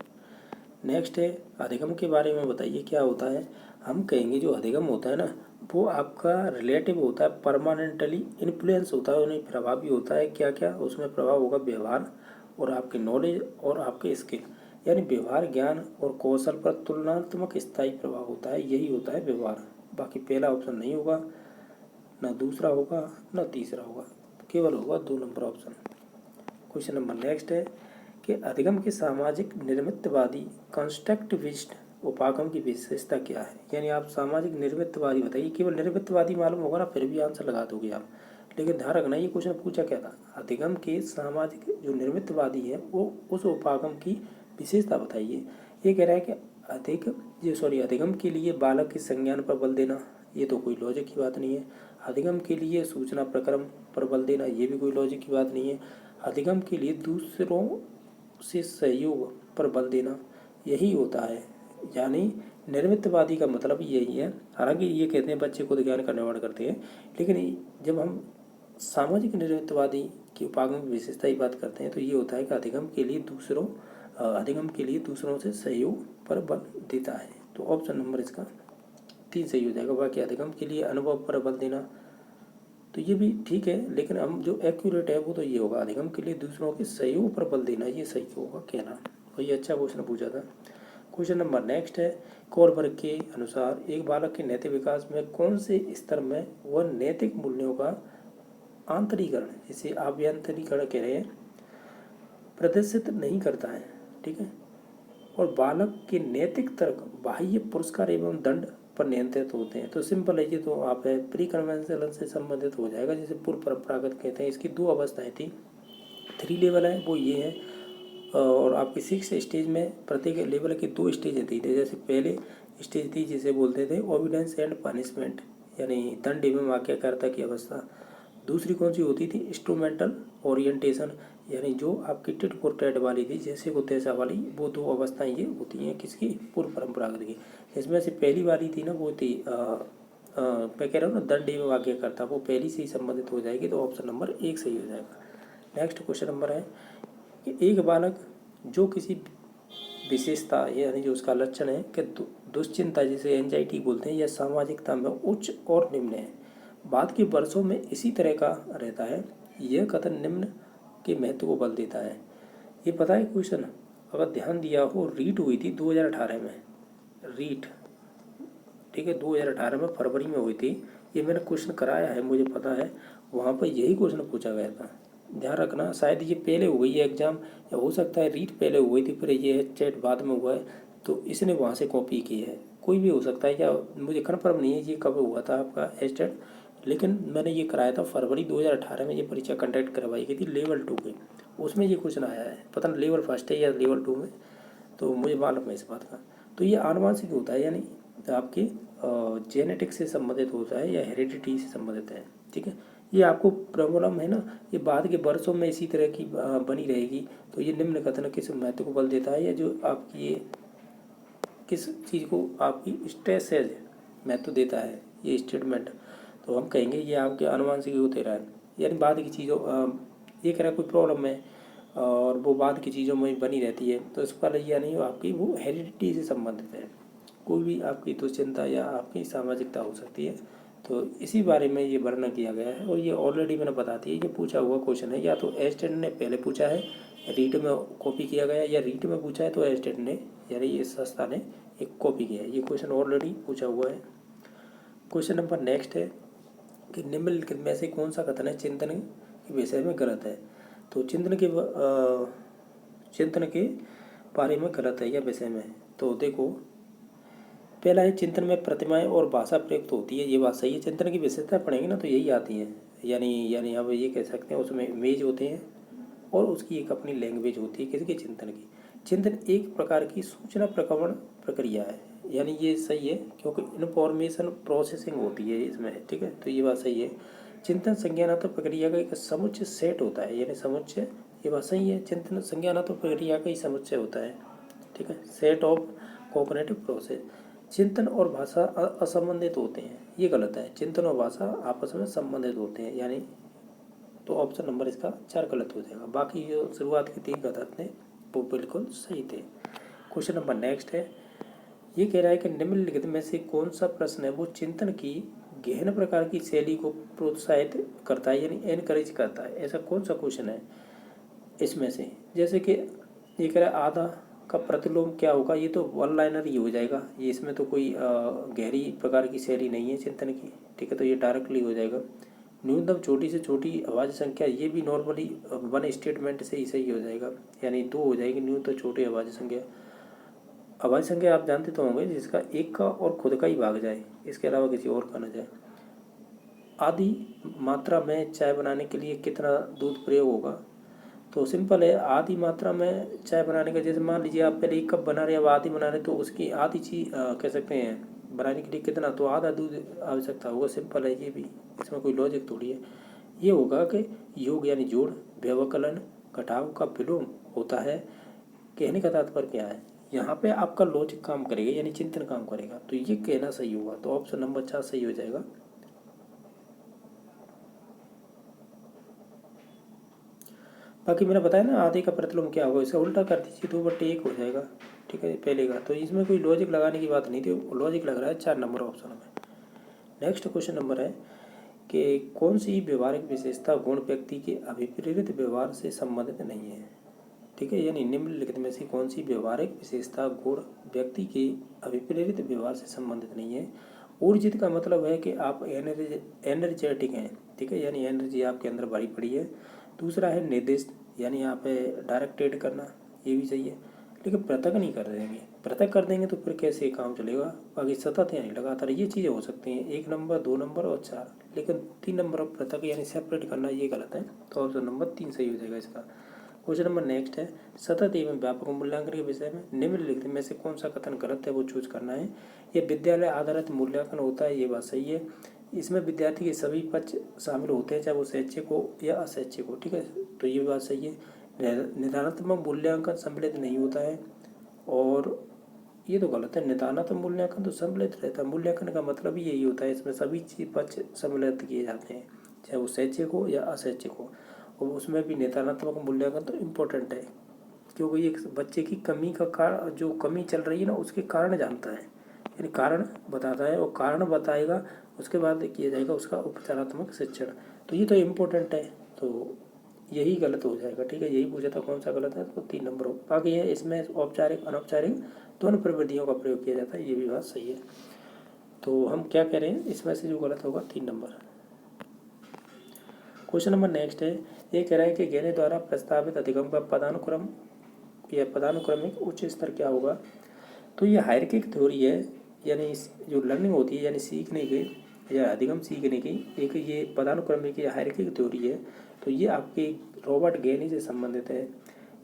नेक्स्ट है, अधिगम के बारे में बताइए क्या होता है। हम कहेंगे जो अधिगम होता है ना, वो आपका रिलेटिव होता है, परमानेंटली इन्फ्लुएंस होता है, उन्हें प्रभावी होता है। क्या क्या उसमें प्रभाव होगा, व्यवहार और आपके नॉलेज और आपके स्किल, यानी व्यवहार ज्ञान और कौशल पर तुलनात्मक स्थायी प्रभाव होता है, यही होता है व्यवहार। बाकी पहला ऑप्शन नहीं होगा, ना दूसरा होगा, ना तीसरा होगा, केवल होगा 2 number option. Question number next है कि अधिगम के सामाजिक निर्मितवादी कंस्ट्रक्टिविस्ट उपागम की विशेषता क्या है। यानी आप सामाजिक निर्मितवादी बताइए, केवल निर्मितवादी मालूम होगा ना फिर भी आंसर लगा दोगे आप, लेकिन ध्यान रखना ये क्वेश्चन पूछा क्या था, अधिगम के सामाजिक जो निर्मितवादी है वो उस उपागम की विशेषता बताइए। ये कह रहा है कि अधिगम के लिए बालक के संज्ञान पर बल देना, ये तो कोई लॉजिक की बात नहीं है। अधिगम के लिए सूचना प्रक्रम पर बल देना, ये भी कोई लॉजिक की बात नहीं है। अधिगम के लिए दूसरों से सहयोग पर बल देना, यही होता है। यानी निर्मितवादी का मतलब यही है। हालांकि ये कहते हैं बच्चे खुद ज्ञान का निर्माण करते हैं, लेकिन जब हम सामाजिक निर्मितवादी की उपागम की विशेषता की बात करते हैं तो ये होता है कि अधिगम के लिए दूसरों से सहयोग पर बल देता है। तो ऑप्शन नंबर इसका 3 सही हो जाएगा। बाकी अधिगम के लिए अनुभव पर बल देना, तो ये भी ठीक है, लेकिन हम जो एक्यूरेट है वो तो ये होगा, अधिगम के लिए दूसरों के सहयोग पर बल देना, ये सही होगा कहना। तो ये अच्छा क्वेश्चन पूछा था। क्वेश्चन नंबर नेक्स्ट है कोलबर्ग के अनुसार एक बालक के नैतिक विकास में कौन से स्तर में वह नैतिक मूल्यों का आंतरीकरण, इसे आभ्यंतरीकरण कह रहे हैं, प्रदर्शित नहीं करता है। ठीक है। और बालक के नैतिक तर्क बाह्य पुरस्कार एवं दंड पर नियंत्रित होते हैं। तो सिंपल है, ये तो आप है प्री कन्वेंशनल से संबंधित हो जाएगा, जिसे पूर्व परंपरागत कहते हैं। इसकी 2 अवस्थाएं थी, 3 लेवल है, वो ये है। और आपकी 6 स्टेज में प्रत्येक लेवल की 2 स्टेजें थी। जैसे पहले स्टेज थी जिसे बोलते थे ओबिडेंस एंड पनिशमेंट, यानी दंड एवं आज्ञाकारिता की अवस्था। दूसरी कौन सी होती थी? इंस्ट्रूमेंटल ओरिएंटेशन, यानी जो आपकी टिट फॉर टैट वाली थी, जैसे को तैसा वाली। वो 2 अवस्थाएं ये होती हैं किसकी? पूर्व परंपरागत की। इसमें से पहली वाली थी ना, वो थी मैं कह रहा हूँ ना, दंड एवं आज्ञाकारिता, वो पहली से ही संबंधित हो जाएगी। तो ऑप्शन नंबर 1 सही हो जाएगा। नेक्स्ट क्वेश्चन नंबर है कि एक बालक जो किसी विशेषता, यानी जो उसका लक्षण है कि दुश्चिंता, जिसे एंजाइटी बोलते हैं, या सामाजिकता में उच्च और निम्न है, बाद के वर्षों में इसी तरह का रहता है, यह कथन निम्न के महत्व को बल देता है। ये पता है क्वेश्चन, अगर ध्यान दिया हो, रीट हुई थी 2018 में, रीट, ठीक है, 2018 में फरवरी में हुई थी। ये मैंने क्वेश्चन कराया है, मुझे पता है, वहाँ पर यही क्वेश्चन पूछा गया था। ध्यान रखना, शायद ये पहले हो गई है एग्जाम, या हो सकता है रीट पहले हो गई थी, फिर ये चैट बाद में हुआ है, तो इसने वहाँ से कॉपी की है। कोई भी हो सकता है, या मुझे कन्फर्म नहीं है ये कब हुआ था आपका एस्टेट, लेकिन मैंने ये कराया था फरवरी 2018 में। ये परीक्षा कंडक्ट करवाई गई थी लेवल 2 की, उसमें ये क्वेश्चन आया है। पता नहीं लेवल 1 है या लेवल 2 में, तो मुझे मालूम है इस बात का। तो ये आनुवांशिक होता है, यानी आपकी जेनेटिक्स से संबंधित होता है या हेरिडिटी से संबंधित है। ठीक है। ये आपको प्रॉब्लम है ना, ये बाद के वर्षों में इसी तरह की बनी रहेगी। तो ये निम्न कथन किस महत्व को बल देता है, या जो आपकी ये किस चीज़ को आपकी स्ट्रेस है महत्व देता है, ये स्टेटमेंट, तो हम कहेंगे ये आपके आनुवांशिक होते रहा है, यानी बाद की चीज़ों ये कह रहा कोई प्रॉब्लम है और वो बाद की चीज़ों में बनी रहती है, तो इस पर यानी आपकी वो हेरिडिटी से संबंधित है। कोई भी आपकी दुश्चिंता या आपकी सामाजिकता हो सकती है। तो इसी बारे में ये वर्णन किया गया है, और ये ऑलरेडी मैंने बता दिया, ये पूछा हुआ क्वेश्चन है। या तो एस्टेट ने पहले पूछा है, रीट में कॉपी किया गया, या रीट में पूछा है तो एस्टेट ने, यानी ये संस्था ने एक कॉपी किया है। ये क्वेश्चन ऑलरेडी पूछा हुआ है। क्वेश्चन नंबर नेक्स्ट है कि निम्नलिखित में से कौन सा कथन है चिंतन के विषय में गलत है। तो चिंतन के बारे में गलत है या विषय में, तो देखो, पहला है चिंतन में प्रतिमाएं और भाषा प्रयुक्त होती है, ये बात सही है। चिंतन की विशेषता पढ़ेंगे ना तो यही आती है, यानी अब ये कह सकते हैं उसमें इमेज होते हैं और उसकी एक अपनी लैंग्वेज होती है। किसकी? चिंतन की। चिंतन एक प्रकार की सूचना प्रकरण प्रक्रिया है, यानी ये सही है, क्योंकि इन्फॉर्मेशन प्रोसेसिंग होती है इसमें। ठीक है, तो ये बात सही है। चिंतन संज्ञानात्मक प्रक्रिया का एक समुच्चय सेट होता है, यानी समुच्चय, ये बात सही है। चिंतन संज्ञानात्मक प्रक्रिया का ही समुच्चय होता है। ठीक है, सेट ऑफ कोऑपरेटिव प्रोसेस। चिंतन और भाषा असंबंधित होते हैं, ये गलत है। चिंतन और भाषा आपस में संबंधित होते हैं, यानी तो ऑप्शन नंबर इसका 4 गलत हो जाएगा। बाकी जो शुरुआत की 3 कथन थे वो बिल्कुल सही थे। क्वेश्चन नंबर नेक्स्ट है, ये कह रहा है कि निम्नलिखित में से कौन सा प्रश्न है वो चिंतन की गहन प्रकार की शैली को प्रोत्साहित करता है, यानी एनकरेज करता है। ऐसा कौन सा क्वेश्चन है इसमें से? जैसे कि ये कह रहा है आधा का प्रतिलोम क्या होगा, ये तो वन लाइनर ही हो जाएगा, ये इसमें तो कोई गहरी प्रकार की शैली नहीं है चिंतन की। ठीक है, तो ये डायरेक्टली हो जाएगा। न्यूनतम छोटी से छोटी आवाज़ संख्या, ये भी नॉर्मली वन स्टेटमेंट से ही सही हो जाएगा, यानी 2 हो जाएगी। न्यूनतम छोटी आवाज़ संख्या, आवाज़ संख्या आप जानते तो होंगे जिसका एक का और खुद का ही भाग जाए, इसके अलावा किसी और का ना जाए। आधी मात्रा में चाय बनाने के लिए कितना दूध प्रयोग होगा? तो सिंपल है, आधी मात्रा में चाय बनाने का, जैसे मान लीजिए आप पहले 1 कप बना रहे हैं, अब आधी बना रहे, तो उसकी आधी चीज़ कह सकते हैं बनाने के लिए कितना, तो आधा दूध आवश्यकता होगा। सिंपल है ये भी, इसमें कोई लॉजिक थोड़ी है। ये होगा कि योग यानी जोड़, व्यवकलन, घटाव का विलोम होता है। कहने का तात्पर्य क्या है, यहाँ पे आपका लॉजिक काम करेगा, यानी चिंतन काम करेगा, तो ये कहना सही होगा। तो ऑप्शन नंबर 4 सही हो जाएगा। बाकी मैंने बताया ना आधे का प्रतिलोम क्या होगा, इसका उल्टा कर दीजिए, 2/1 हो जाएगा। ठीक है, पहले का, तो इसमें कोई लॉजिक लगाने की बात नहीं थी, लॉजिक लग रहा है 4 नंबर ऑप्शन में। नेक्स्ट क्वेश्चन नंबर है कि कौन सी व्यवहारिक विशेषता गुण व्यक्ति के अभिप्रेरित व्यवहार से संबंधित नहीं है? ठीक है, यानी निम्नलिखित में से कौन सी व्यवहारिक विशेषता गुण व्यक्ति के अभिप्रेरित व्यवहार से संबंधित नहीं है। ऊर्जित का मतलब है कि आप एनर्जेटिक हैं, ठीक है, यानी एनर्जी आपके अंदर भरी पड़ी है। दूसरा है निर्दिष्ट, यानी आप डायरेक्टेड करना, ये भी चाहिए, लेकिन पृथक नहीं कर देंगे। पृथक कर देंगे तो फिर कैसे काम चलेगा। बाकी सतत यानी लगातार, ये चीज़ें हो सकती हैं 1 नंबर 2 नंबर और 4, लेकिन 3 नंबर पृथक यानी सेपरेट करना ये गलत है। तो ऑप्शन नंबर 3 सही हो जाएगा इसका। क्वेश्चन नंबर नेक्स्ट है, सतत एवं व्यापक मूल्यांकन के विषय में निम्नलिखित में से कौन सा कथन गलत है वो चूज करना है। ये विद्यालय आधारित मूल्यांकन होता है, ये बात सही है। इसमें विद्यार्थी के सभी पक्ष शामिल होते हैं, चाहे वो शैक्षिक हो या अशैक्षिक हो, ठीक है, तो ये बात सही है। निदानात्मक मूल्यांकन सम्मिलित नहीं होता है, और ये तो गलत है। निदानात्मक मूल्यांकन तो सम्मिलित रहता है, मूल्यांकन का मतलब ही यही होता है, इसमें सभी चीज पक्ष सम्मिलित किए जाते हैं, चाहे वो शैक्षिक हो या अशैक्षिक हो। और उसमें भी निदानात्मक मूल्यांकन तो इम्पोर्टेंट है, क्योंकि ये बच्चे की कमी का कारण, जो कमी चल रही है ना, उसके कारण जानता है, यानी कारण बताता है, और कारण बताएगा, उसके बाद किया जाएगा उसका उपचारात्मक शिक्षण। तो ये तो इम्पोर्टेंट है, तो यही गलत हो जाएगा, ठीक है, यही पूछा था कौन सा गलत है, तो 3 नंबर हो। बाकी है इसमें औपचारिक अनौपचारिक दोनों प्रविधियों का प्रयोग किया जाता है, ये भी बात सही है। तो हम क्या कह रहे हैं, इसमें से जो गलत होगा 3 नंबर। क्वेश्चन नंबर नेक्स्ट है, ये कह रहा है कि गहने द्वारा प्रस्तावित अधिगम का पदानुक्रम या पदानुक्रमिक उच्च स्तर क्या होगा। तो ये हायरार्किक थ्योरी है, यानी जो लर्निंग होती है, यानी सीखने की या अधिगम सीखने की एक ये पदानुक्रमिक या हायरार्किक थ्योरी है। तो ये आपके रॉबर्ट गैनी से संबंधित है,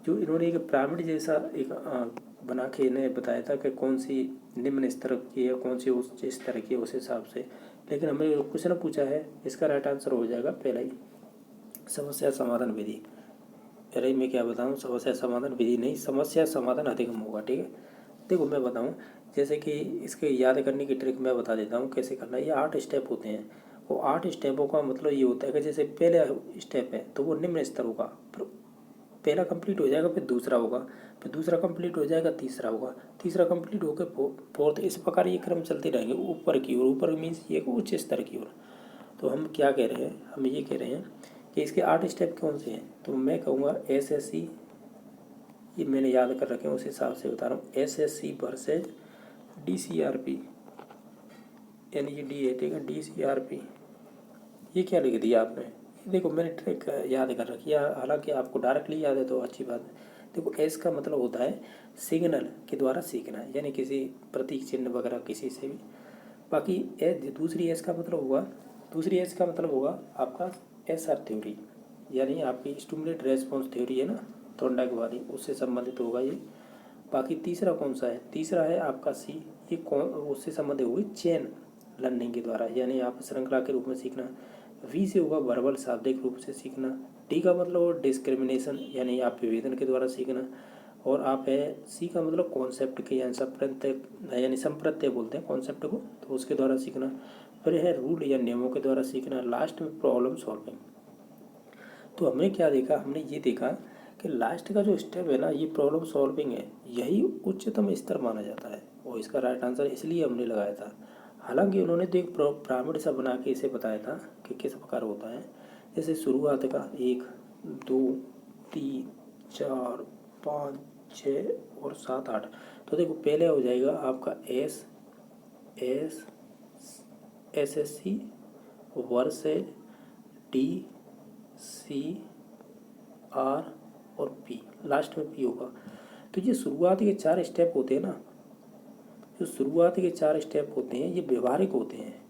जो इन्होंने एक पिरामिड जैसा एक बना के इन्हें बताया था कि कौन सी निम्न स्तर की है, कौन सी उच्च स्तर की है, उस हिसाब से। लेकिन हमें क्वेश्चन पूछा है, इसका राइट आंसर हो जाएगा पहला ही, समस्या समाधान विधि। अरे मैं क्या बताऊँ, समस्या समाधान विधि नहीं, समस्या समाधान अधिगम होगा, ठीक है। देखो मैं बताऊँ, जैसे कि इसके याद करने की ट्रिक मैं बता देता हूँ कैसे करना है। ये 8 स्टेप होते हैं, वो 8 स्टेपों का मतलब ये होता है कि जैसे पहला स्टेप है तो वो निम्न स्तर होगा, फिर पहला कंप्लीट हो जाएगा, फिर दूसरा होगा, फिर दूसरा कंप्लीट हो जाएगा, तीसरा होगा, तीसरा कंप्लीट होकर फोर्थ, इस प्रकार ये क्रम चलते रहेंगे ऊपर की ओर। ऊपर मीन्स ये उच्च स्तर की ओर। तो हम क्या कह रहे हैं, हम ये कह रहे हैं कि इसके 8 स्टेप कौन से हैं। तो मैं कहूँगा SSC, ये मैंने याद कर रखे हैं, उस हिसाब से बता रहा हूँ। SSC वर्सेज DCRP, यानी ये डी है, ठीक है, DCRP। ये क्या लिख दिया आपने, देखो मैंने ट्रिक याद कर रखी है, हालांकि आपको डायरेक्टली याद है तो अच्छी बात है। देखो एस का मतलब होता है सिग्नल के द्वारा सीखना, यानी किसी प्रतीक चिन्ह वगैरह किसी से भी। बाकी दूसरी एस का मतलब होगा, दूसरी एस का मतलब होगा आपका SR थ्योरी, यानी आपकी स्टिमुलेट रेस्पॉन्स थ्योरी है ना, थोरंडाइक वाली, उससे संबंधित होगा ये। बाकी तीसरा कौन सा है, तीसरा है आपका C, ये कौन उससे संबंधित होगी चेन लर्निंग के द्वारा, यानी आप श्रृंखला के रूप में सीखना। V से होगा वर्बल शाब्दिक रूप से सीखना। D का मतलब हो डिस्क्रिमिनेशन, यानी आप विभेदन के द्वारा सीखना। और आप है C का मतलब कॉन्सेप्ट के, यानी संप्रत्यय, यानी संप्रत्यय बोलते हैं कॉन्सेप्ट को, तो उसके द्वारा सीखना। फिर है रूल या नियमों के द्वारा सीखना। लास्ट में प्रॉब्लम सॉल्विंग। तो हमने क्या देखा, हमने ये देखा कि लास्ट का जो स्टेप है ना, ये प्रॉब्लम सॉल्विंग है, यही उच्चतम स्तर माना जाता है, और इसका राइट आंसर इसलिए हमने लगाया था। हालांकि उन्होंने तो एक पिरामिड सा बना के इसे बताया था कि किस प्रकार होता है। जैसे शुरुआत का 1 2 3 4 5 6 और 7 8। तो देखो पहले हो जाएगा आपका SSC वर्सेज DCR और P, लास्ट में P होगा। तो ये शुरुआत के 4 स्टेप होते हैं ना, जो शुरुआत के 4 स्टेप होते हैं ये व्यवहारिक होते हैं,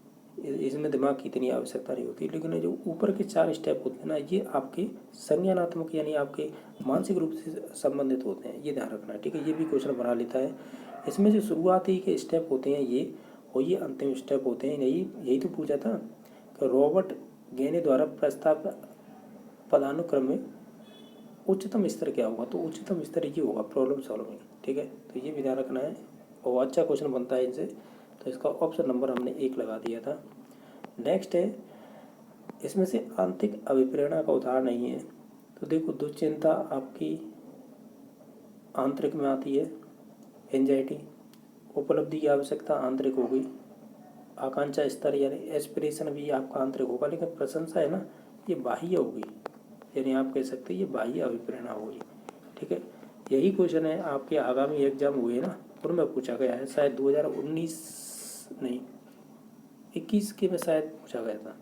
इसमें दिमाग की इतनी आवश्यकता नहीं होती। लेकिन जो ऊपर के 4 स्टेप होते हैं ना, ये आपके संज्ञानात्मक यानी आपके मानसिक रूप से संबंधित होते हैं, ये ध्यान रखना, ठीक है। ये भी क्वेश्चन बना लेता है। इसमें जो शुरुआती के स्टेप होते हैं ये, और ये अंतिम स्टेप होते हैं, यही तो पूछा था कि रॉबर्ट गैनी द्वारा प्रस्तावित पदानुक्रम में उच्चतम स्तर क्या होगा। तो उच्चतम स्तर ये होगा प्रॉब्लम सॉल्विंग, ठीक है। तो ये भी ध्यान रखना है, और अच्छा क्वेश्चन बनता है इनसे। तो इसका ऑप्शन नंबर हमने 1 लगा दिया था। नेक्स्ट है, इसमें से आंतरिक अभिप्रेरणा का उदाहरण नहीं है। तो देखो दुश्चिंता आपकी आंतरिक में आती है, एंजाइटी। उपलब्धि की आवश्यकता आंतरिक हो गई। आकांक्षा स्तर यानी एस्पिरेशन भी आपका आंतरिक होगा, लेकिन प्रशंसा है ना, ये बाह्य होगी, यानी आप कह सकते हैं ये बाह्य अभिप्रेरणा होगी, ठीक है। यही क्वेश्चन है आपके आगामी एग्जाम हुए ना, उनमें पूछा गया है, शायद 2019 नहीं 21 के में शायद पूछा गया था,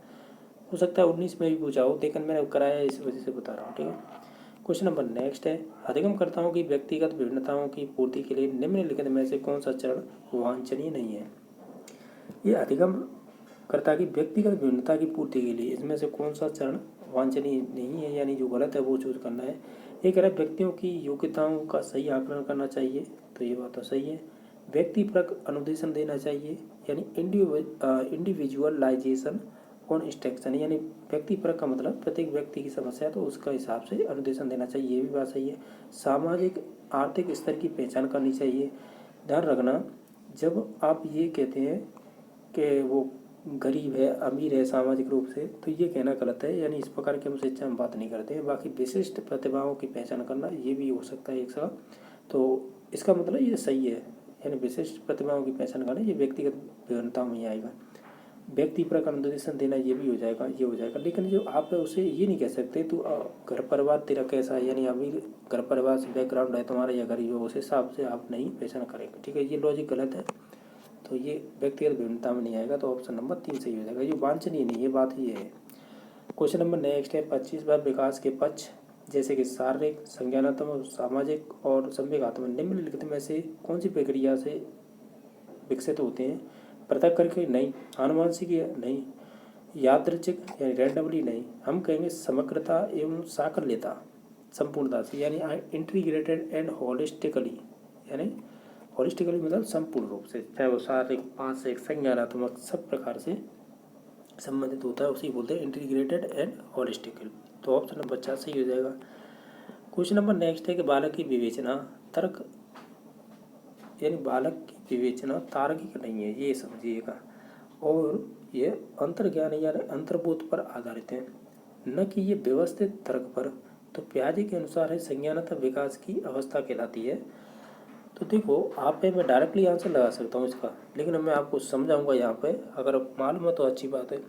हो सकता है 19 में भी पूछा हो, लेकिन मैंने कराया है इस वजह से बता रहा हूँ। ठीक है, क्वेश्चन नंबर नेक्स्ट है, अधिगमकर्ताओं की व्यक्तिगत विभिन्नताओं की पूर्ति के लिए निम्नलिखित में से कौन सा चरण वांछनीय नहीं है। ये अधिगमकर्ता की व्यक्तिगत विभिन्नता की पूर्ति के लिए इसमें से कौन सा चरण वांछनीय नहीं है, यानी जो गलत है वो चूज करना है। ये कह रहा है व्यक्तियों की योग्यताओं का सही आकलन करना चाहिए, तो ये बात तो सही है। व्यक्तिपरक अनुदेशन देना चाहिए, यानी इंडिविजुअलाइजेशन ऑन इंस्ट्रक्शन, यानी व्यक्तिपरक का मतलब प्रत्येक व्यक्ति की समस्या है तो उसका हिसाब से अनुदेशन देना चाहिए, ये भी बात सही है। सामाजिक आर्थिक स्तर की पहचान करनी चाहिए। ध्यान रखना, जब आप ये कहते हैं कि वो गरीब है अमीर है सामाजिक रूप से, तो ये कहना गलत है, यानी इस प्रकार की हम शिक्षा में बात नहीं करते हैं। बाकी विशिष्ट प्रतिभाओं की पहचान करना ये भी हो सकता है एक साथ, तो इसका मतलब ये सही है, यानी विशिष्ट प्रतिभाओं की पहचान करना ये व्यक्तिगत विभिन्नता में ही आएगा। व्यक्तिपरक अनुदेशन देना ये भी हो जाएगा, ये हो जाएगा। लेकिन जो आप है उसे ये नहीं कह सकते तू घर परिवार तेरा कैसा है, यानी अमीर घर परिवार से बैकग्राउंड है तुम्हारा या गरीब है, उस हिसाब से आप नहीं पहचान करेंगे। ठीक है, ये लॉजिक गलत है, तो ये व्यक्तिगत विभिन्नता में नहीं आएगा, तो ऑप्शन नंबर 3 सही हो जाएगा। ये वांछनीय नहीं, ये बात ही है। क्वेश्चन नंबर नेक्स्ट है, 25 बार विकास के पक्ष जैसे कि शारीरिक, संज्ञानात्मक, सामाजिक और संवेगात्मक निम्नलिखित में से कौन सी प्रक्रिया से विकसित होते हैं। पृथक करके नहीं, आनुवंशिक नहीं, यादृच्छिक यानी रैंडमली नहीं, हम कहेंगे समग्रता एवं साकल्यता संपूर्णता से, यानी इंटीग्रेटेड एंड होलिस्टिकली, यानी होलिस्टिकली मतलब संपूर्ण रूप से, चाहे वो शारीरिक, मानसिक, संज्ञानात्मक सब प्रकार से संबंधित होता है, उसी बोलते हैं इंटीग्रेटेड एंड होलिस्टिकल। तो ऑप्शन नंबर 4 सही हो जाएगा। क्वेश्चन नंबर नेक्स्ट है कि बालक की विवेचना तर्क, यानी बालक की विवेचना तार्किक नहीं है, ये समझिएगा, और ये अंतर्ज्ञान यानी अंतर्बोध पर आधारित है, न कि ये व्यवस्थित तर्क पर। तो प्याजे के अनुसार है संज्ञानात्मक विकास की अवस्था कहलाती है। तो देखो आप पे मैं डायरेक्टली आंसर लगा सकता हूँ इसका, लेकिन मैं आपको समझाऊंगा यहाँ पे, अगर मालूम है तो अच्छी बात है।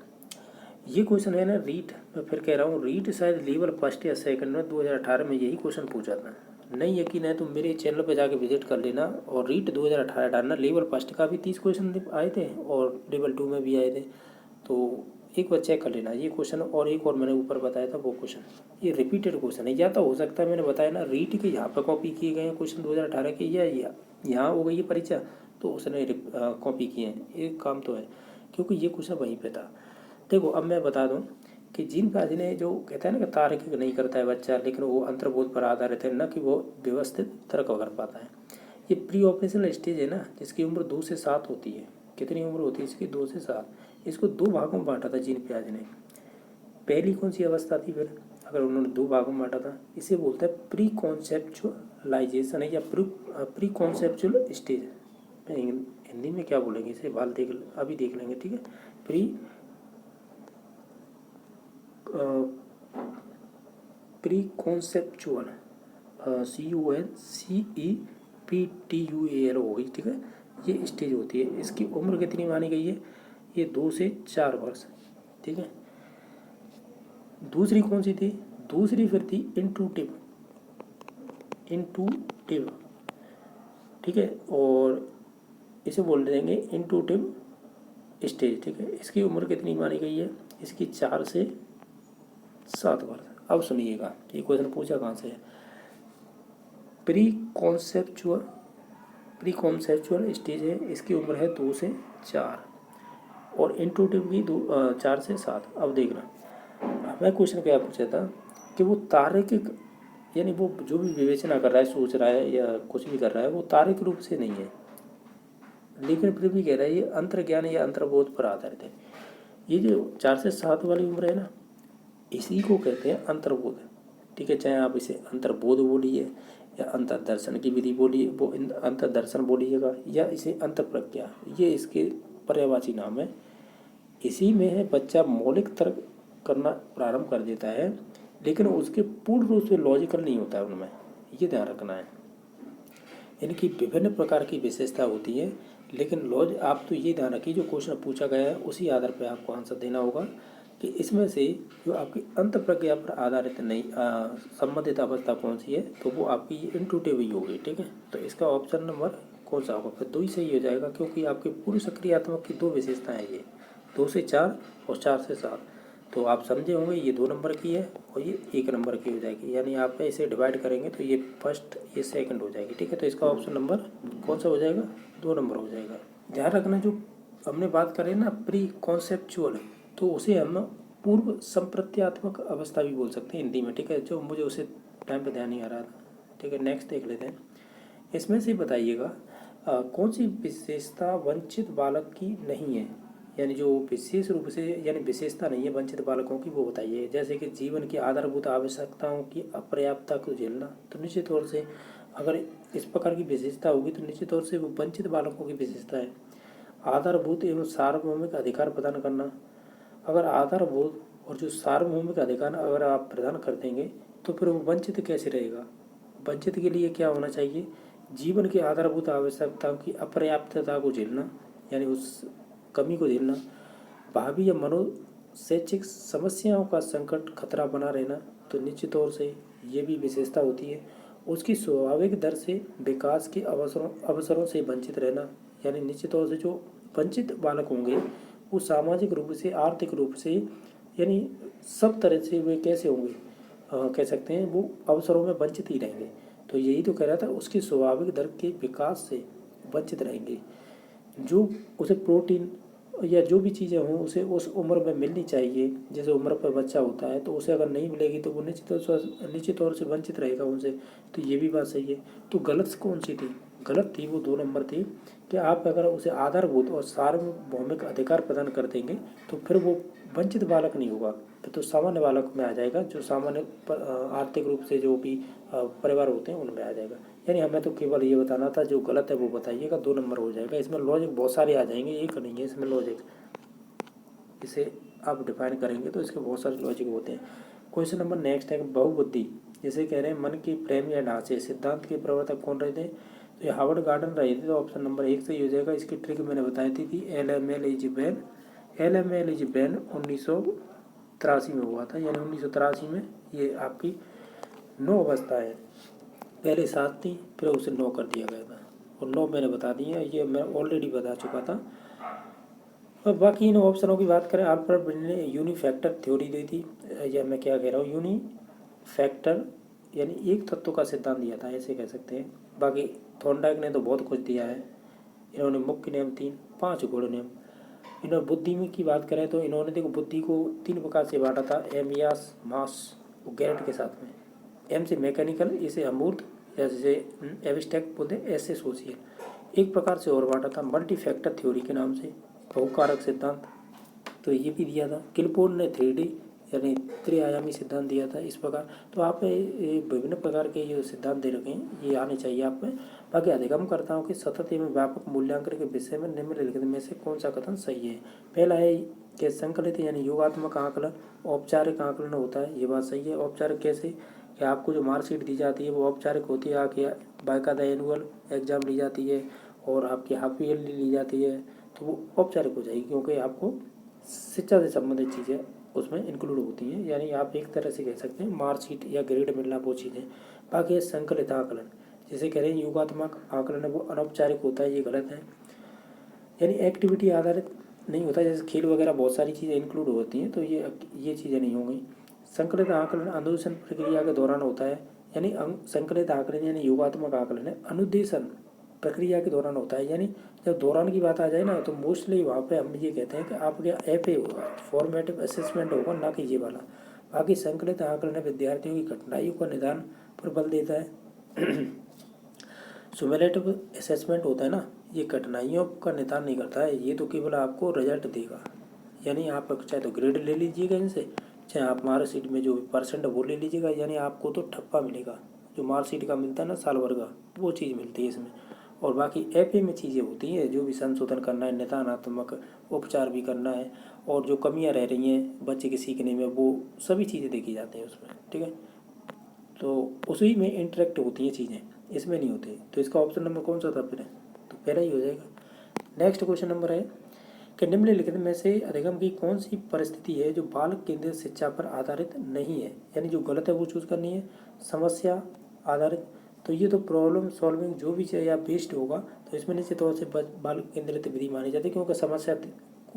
ये क्वेश्चन है ना रीट, मैं फिर कह रहा हूँ रीट शायद लेवल फर्स्ट या सेकंड में 2018 में यही क्वेश्चन पूछा था। नहीं यकीन है तो मेरे चैनल पे जाके विजिट कर लेना, और रीट 2018 डालना। लेवल फर्स्ट का भी 30 क्वेश्चन आए थे और लेवल 2 में भी आए थे, तो एक बार चेक कर लेना ये क्वेश्चन, और एक और मैंने ऊपर बताया था वो क्वेश्चन, ये रिपीटेड क्वेश्चन है, या तो हो सकता है मैंने बताया ना रीट के यहाँ पर कॉपी किए गए हैं क्वेश्चन 2018 के, या यहाँ हो गई है परीक्षा तो उसने कॉपी किए हैं, एक काम तो है, क्योंकि ये क्वेश्चन वहीं पे था। देखो अब मैं बता दूं कि जीन प्याजे ने जो कहता है ना कि तार्किक नहीं करता है बच्चा, लेकिन वो अंतर्बोध पर आधारित है, न कि वो व्यवस्थित तर्क कर पाता है। ये प्री ऑपरेशनल स्टेज है ना, जिसकी उम्र 2 से 7 होती है। कितनी उम्र होती है इसकी? 2 से 7। इसको 2 भागों में बांटा था जीन प्याजे ने। पहली कौन सी अवस्था थी फिर, अगर उन्होंने 2 भागों में बांटा था, इसे बोलते हैं प्री कॉन्सेप्चुअलाइजेशन है, या प्री कॉन्सेप्चुअल स्टेज। हिंदी में क्या बोलेंगे इसे, अभी देख लेंगे। ठीक है, प्री कॉन्सेप्चुअल CONCEPTUAL होगी। ठीक है, ये स्टेज होती है। इसकी उम्र कितनी मानी गई है? ये 2 से 4 वर्ष। ठीक है, दूसरी कौन सी थी? दूसरी फिर थी इंटूटिव। ठीक है, और इसे बोल देंगे इंटूटिव स्टेज। ठीक है, इसकी उम्र कितनी मानी गई है? इसकी 4 से 7 वर्ष। अब सुनिएगा ये क्वेश्चन पूछा कहाँ से है। प्री कॉन्सेप्चुअल स्टेज है, इसकी उम्र है 2 से 4, और इंटूटिव की 4 से 7। अब देखना मैं क्वेश्चन क्या पूछा था कि वो तार्किक, यानी वो जो भी विवेचना कर रहा है, सोच रहा है या कुछ भी कर रहा है, वो तार्किक रूप से नहीं है, लेकिन फिर भी कह रहा है ये अंतर्ज्ञान या अंतर्बोध पर आधारित है। ये जो 4 से 7 वाली उम्र है ना, इसी को कहते हैं अंतर्बोध। ठीक है, चाहे आप इसे अंतर्बोध बोलिए या अंतर्दर्शन की विधि बोलिए, वो अंतर्दर्शन बोलिएगा, या इसे अंतर्प्रज्ञा, ये इसके पर्यायवाची नाम है। इसी में है बच्चा मौलिक तर्क करना प्रारंभ कर देता है, लेकिन उसके पूर्ण रूप से लॉजिकल नहीं होता है उनमें, ये ध्यान रखना है। यानी कि विभिन्न प्रकार की विशेषता होती है, लेकिन आप तो ये ध्यान रखिए जो क्वेश्चन पूछा गया है उसी आधार पर आपको आंसर देना होगा। कि इसमें से जो आपकी अंत प्रक्रिया पर आधारित नहीं संबंधित अवस्था कौन सी है, तो वो आपकी इंट्रूटिव ही होगी। ठीक है, तो इसका ऑप्शन नंबर कौन सा होगा, फिर 2 ही सही हो जाएगा, क्योंकि आपके पूर्व सक्रियात्मक की 2 विशेषताएं हैं, ये 2 से 4 और 4 से 7। तो आप समझे होंगे ये 2 नंबर की है और ये 1 नंबर की हो जाएगी, यानी आप इसे डिवाइड करेंगे तो ये फर्स्ट ये सेकंड हो जाएगी। ठीक है, तो इसका ऑप्शन नंबर कौन सा हो जाएगा, 2 नंबर हो जाएगा। ध्यान रखना, जो हमने बात करें ना प्री कॉन्सेप्चुअल, तो उसे हम पूर्व संप्रत्यात्मक अवस्था भी बोल सकते हैं हिंदी में। ठीक है, जो मुझे उसे टाइम पे ध्यान नहीं आ रहा था। ठीक है, नेक्स्ट देख लेते हैं। इसमें से बताइएगा कौन सी विशेषता वंचित बालक की नहीं है, यानी जो विशेष रूप से यानी विशेषता नहीं है वंचित बालकों की, वो बताइए। जैसे कि जीवन की आधारभूत आवश्यकताओं की अपर्याप्तता को झेलना, तो निश्चित तौर से अगर इस प्रकार की विशेषता होगी तो निश्चित तौर से वो वंचित बालकों की विशेषता है। आधारभूत एवं सार्वभौमिक अधिकार प्रदान करना, अगर आधारभूत और जो सार्वभौमिक अधिकार अगर आप प्रदान कर देंगे तो फिर वो वंचित कैसे रहेगा। वंचित के लिए क्या होना चाहिए, जीवन की आधारभूत आवश्यकताओं की अपर्याप्तता को झेलना, यानी उस कमी को झेलना, भावी या मनोशैक्षिक समस्याओं का संकट खतरा बना रहना, तो निश्चित तौर से ये भी विशेषता होती है। उसकी स्वाभाविक दर से विकास के अवसरों से वंचित रहना, यानी निश्चित तौर से जो वंचित बालक होंगे वो सामाजिक रूप से, आर्थिक रूप से, यानी सब तरह से वे कैसे होंगे, कह सकते हैं वो अवसरों में वंचित ही रहेंगे। तो यही तो कह रहा था, उसकी स्वाभाविक दर के विकास से वंचित रहेंगे। जो उसे प्रोटीन या जो भी चीज़ें हों उसे उस उम्र में मिलनी चाहिए, जैसे उम्र पर बच्चा होता है तो उसे अगर नहीं मिलेगी तो वो निश्चित तौर से वंचित रहेगा उनसे। तो ये भी बात सही है। तो गलत कौन सी थी, गलत थी वो 2 नंबर थी कि आप अगर उसे आधारभूत और सार्वभौमिक अधिकार प्रदान कर देंगे तो फिर वो वंचित बालक नहीं होगा, फिर तो सामान्य बालक में आ जाएगा, जो सामान्य आर्थिक रूप से जो भी परिवार होते हैं उनमें आ जाएगा। यानी हमें तो केवल ये बताना था, जो गलत है वो बताइएगा, 2 नंबर हो जाएगा। इसमें लॉजिक बहुत सारे आ जाएंगे, एक नहीं है इसमें लॉजिक, इसे आप डिफाइन करेंगे तो इसके बहुत सारे लॉजिक होते हैं। क्वेश्चन नंबर नेक्स्ट है बहुबुद्धि, जैसे कह रहे हैं मन की फ्रेम या ढांचे सिद्धांत के प्रवर्तक कौन रहे थे, तो ये हार्वर्ड गार्डन रहे थे, तो ऑप्शन नंबर 1 सही हो जाएगा। इसकी ट्रिक मैंने बताई थी LML इज बैन 1983 में हुआ था, यानी 1983 में ये आपकी 9 अवस्था है, पहले 7 थी फिर उसे 9 कर दिया गया था, और 9 मैंने बता दी है, ये मैं ऑलरेडी बता चुका था। और बाकी इन ऑप्शनों की बात करें, अल्फ्रेड ब्रिन ने यूनिफैक्टर थ्योरी दी थी, या मैं क्या कह रहा हूँ, यूनिफैक्टर यानी एक तत्व का सिद्धांत दिया था, ऐसे कह सकते हैं। बाकी थॉर्नडाइक ने तो बहुत कुछ दिया है। इन्होंने मुख्य नियम 3, 5 गुण नियम। इन्होंने बुद्धि में की बात करें तो इन्होंने देखो बुद्धि को 3 प्रकार से बांटा था, एमियास, मास और गैरेट के साथ में। एम से मैकेनिकल, इसे अमूर्त, या जैसे एब्स्ट्रैक्ट बोलते हैं, ऐसे सोशियल। एक प्रकार से और बांटा था मल्टी फैक्टर थ्योरी के नाम से, बहुकारक सिद्धांत, तो ये भी दिया था। किलपोर्न ने 3D यानी त्रिआयामी सिद्धांत दिया था इस प्रकार। तो आप विभिन्न प्रकार के ये सिद्धांत दे रखे हैं, ये आने चाहिए आप में। बाकी अधिगमकर्ताओं के सतत एवं व्यापक मूल्यांकन के विषय में निम्नलिखित में से कौन सा कथन सही है। पहला है कि संकलित यानी योगात्मक आकलन औपचारिक आकलन होता है, ये बात सही है। औपचारिक कैसे, कि आपको जो मार्कशीट दी जाती है वो औपचारिक होती है, आपकी बाकायदा एनुअल एग्जाम ली जाती है और आपकी हाफ ईयरली ली जाती है, तो वो औपचारिक हो जाएगी, क्योंकि आपको शिक्षा से संबंधित चीज़ें उसमें इंक्लूड होती हैं। यानी आप एक तरह से कह सकते हैं मार्कशीट या ग्रेड मिलना, वो चीज़ें। बाकी है संकलित आकलन, जैसे कह रहे हैं योगात्मक आकलन है वो अनौपचारिक होता है, ये गलत है, यानी एक्टिविटी आधारित नहीं होता, जैसे खेल वगैरह बहुत सारी चीज़ें इंक्लूड होती हैं, तो ये चीज़ें नहीं होंगी। संकलित आकलन अनुदेशन प्रक्रिया के दौरान होता है, यानी संकलित आकलन यानी योगात्मक आकलन है अनुदेशन प्रक्रिया के दौरान होता है, यानी जब दौरान की बात आ जाए ना तो मोस्टली वहाँ पे हम ये कहते हैं कि आपके FA होगा, फॉर्मेटिव असेसमेंट होगा, ना कि ये वाला। बाकी संकलित आकलन विद्यार्थियों की कठिनाइयों का निदान पर बल देता है। सुमेलेटिव असेसमेंट होता है ना, ये कठिनाइयों का निदान नहीं करता है, ये तो केवल आपको रिजल्ट देगा। यानी आप चाहे तो ग्रेड ले लीजिएगा इनसे, चाहे आप मार्कशीट में जो % वो ले लीजिएगा, यानी आपको तो ठप्पा मिलेगा। जो मार्कशीट का मिलता है ना साल भर का, वो चीज़ मिलती है इसमें। और बाकी FA में चीज़ें होती हैं, जो भी संशोधन करना है, निदानात्मक उपचार भी करना है, और जो कमियां रह रही हैं बच्चे के सीखने में, वो सभी चीज़ें देखी जाती हैं उसमें। ठीक है, तो उसी में इंटरेक्ट होती हैं चीज़ें, इसमें नहीं होती। तो इसका ऑप्शन नंबर कौन सा था फिर, तो पहला ही हो जाएगा। नेक्स्ट क्वेश्चन नंबर है कि निम्नलिखित में से अधिगम की कौन सी परिस्थिति है जो बाल केंद्रित शिक्षा पर आधारित नहीं है, यानी जो गलत है वो चूज करनी है। समस्या आधारित, तो ये तो प्रॉब्लम सॉल्विंग जो भी चाहिए या बेस्ड होगा, तो इसमें निश्चित तौर से बाल केंद्रित विधि मानी जाती है, क्योंकि समस्या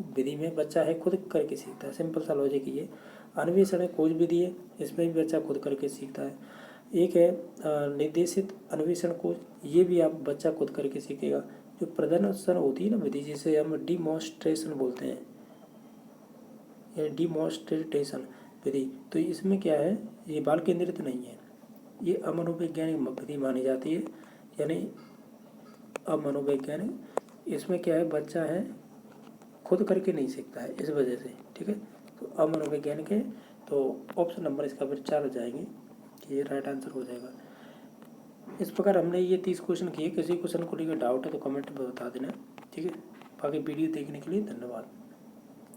विधि में बच्चा है खुद करके सीखता है, सिंपल सा लॉजिक ये। अन्वेषण खोज विधि है, इसमें भी बच्चा खुद करके सीखता है। एक है निर्देशित अन्वेषण खोज, ये भी आप बच्चा खुद करके सीखेगा। जो प्रदर्शन होती है ना विधि, जिसे हम डिमॉन्स्ट्रेशन बोलते हैं, या डिमॉन्स्ट्रेटेशन विधि, तो इसमें क्या है, ये बाल केंद्रित नहीं है, ये अमनोवैज्ञानिक विधि मानी जाती है, यानी अमनोवैज्ञानिक। इसमें क्या है, बच्चा है खुद करके नहीं सीखता है इस वजह से, ठीक है। तो अमनोवैज्ञानिक है, तो ऑप्शन नंबर इसका फिर 4 हो जाएंगे कि ये राइट आंसर हो जाएगा। इस प्रकार हमने ये 30 क्वेश्चन किए। किसी क्वेश्चन को लेकर डाउट है तो कमेंट में बता देना, ठीक है। बाकी वीडियो देखने के लिए धन्यवाद।